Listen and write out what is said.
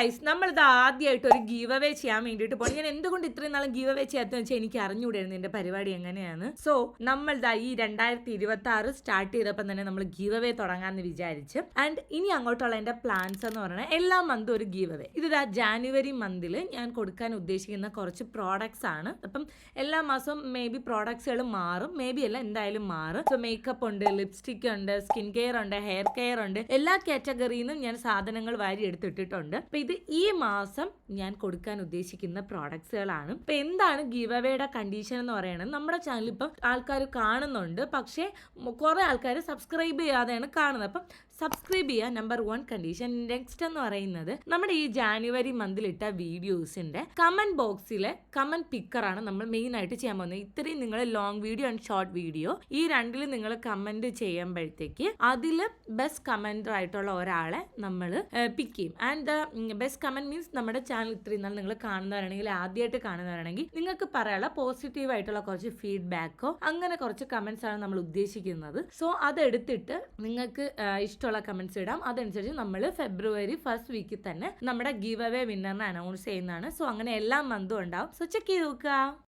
Guys, നമ്മളിത് ആദ്യമായിട്ട് ഒരു ഗീവ് അവേ ചെയ്യാൻ വേണ്ടിയിട്ട് പോകണം. ഞാൻ എന്തുകൊണ്ട് ഇത്രയും നാളും ഗീവ് അവേ ചെയ്യാത്തതെന്ന് വെച്ചാൽ എനിക്ക് അറിഞ്ഞുകൂടായിരുന്നു എന്റെ പരിപാടി എങ്ങനെയാണ്. സോ നമ്മളിതാ ഈ 2026 സ്റ്റാർട്ട് ചെയ്തപ്പോൾ തന്നെ നമ്മൾ ഗീവ് അവേ തുടങ്ങാമെന്ന് വിചാരിച്ച്. ആൻഡ് ഇനി അങ്ങോട്ടുള്ള എന്റെ പ്ലാൻസ് എന്ന് പറഞ്ഞാൽ എല്ലാ മന്തും ഒരു ഗീവ് അവേ. ഇതാ ജാനുവരി മന്തിൽ ഞാൻ കൊടുക്കാൻ ഉദ്ദേശിക്കുന്ന കുറച്ച് പ്രോഡക്ട്സ് ആണ്. അപ്പം എല്ലാ മാസവും മേ ബി പ്രോഡക്ട്സുകൾ മാറും, മേ ബി അല്ല എന്തായാലും മാറും. സോ മേക്കപ്പ് ഉണ്ട്, ലിപ്സ്റ്റിക് ഉണ്ട്, സ്കിൻ കെയർ ഉണ്ട്, ഹെയർ കെയർ ഉണ്ട്, എല്ലാ കാറ്റഗറിയിൽ നിന്നും ഞാൻ സാധനങ്ങൾ വാരി എടുത്തിട്ടിട്ടുണ്ട്. അപ്പൊ ഇത് ഈ മാസം ഞാൻ കൊടുക്കാൻ ഉദ്ദേശിക്കുന്ന പ്രോഡക്ട്സുകളാണ്. അപ്പൊ എന്താണ് ഗീവ് അവേയുടെ കണ്ടീഷൻ എന്ന് പറയുന്നത്? നമ്മുടെ ചാനൽ ഇപ്പം ആൾക്കാർ കാണുന്നുണ്ട്, പക്ഷേ കുറെ ആൾക്കാർ സബ്സ്ക്രൈബ് ചെയ്യാതെയാണ് കാണുന്നത്. അപ്പം സബ്സ്ക്രൈബ് ചെയ്യുക, നമ്പർ 1 കണ്ടീഷൻ. നെക്സ്റ്റ് എന്ന് പറയുന്നത് നമ്മുടെ ഈ ജാനുവരി മന്തിലിട്ട വീഡിയോസിന്റെ കമന്റ് ബോക്സിലെ കമന്റ് പിക്കറാണ് നമ്മൾ മെയിൻ ആയിട്ട് ചെയ്യാൻ പോകുന്നത്. ഇത്രയും നിങ്ങൾ long video and short video ഈ രണ്ടിലും നിങ്ങൾ കമന്റ് ചെയ്യുമ്പോഴത്തേക്ക് അതിൽ ബെസ്റ്റ് കമന്റർ ആയിട്ടുള്ള ഒരാളെ നമ്മൾ പിക്ക് ചെയ്യും. ആൻഡ് ബെസ്റ്റ് കമന്റ് മീൻസ് നമ്മുടെ ചാനൽ ഇത്രയും നാൾ നിങ്ങൾ കാണുന്നവരാണെങ്കിൽ, ആദ്യമായിട്ട് കാണുന്നവരാണെങ്കിൽ നിങ്ങൾക്ക് പറയാനുള്ള പോസിറ്റീവ് ആയിട്ടുള്ള കുറച്ച് ഫീഡ്ബാക്കോ അങ്ങനെ കുറച്ച് കമന്റ്സ് ആണ് നമ്മൾ ഉദ്ദേശിക്കുന്നത്. സോ അതെടുത്തിട്ട് നിങ്ങൾക്ക് ഇഷ്ടമുള്ള കമന്റ്സ് ഇടാം. അതനുസരിച്ച് നമ്മൾ ഫെബ്രുവരി 1st വീക്കിൽ തന്നെ നമ്മുടെ ഗീവ് അവേ വിന്നറിനെ അനൗൺസ് ചെയ്യുന്നതാണ്. സോ അങ്ങനെ എല്ലാ മന്തും ഉണ്ടാവും. സോ ചെക്ക് ചെയ്ത് നോക്കുക.